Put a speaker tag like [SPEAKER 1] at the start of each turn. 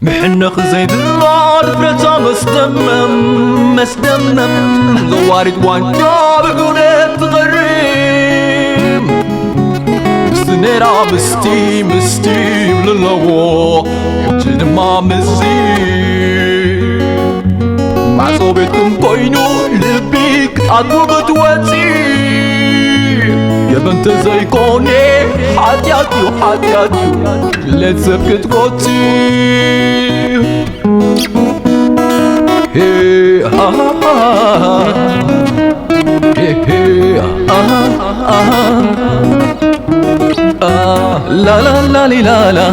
[SPEAKER 1] محنق زيد النار فرتا مستمم زوارد وانجا بقولة تغريم سنيرا مستيم للو يجد ما مزيم مع صوبتكم بينو لبيك عدو بتواتي يا بنت زي كوني حاتياتي لا تسبكت قوتي هي لا لا لا لا لا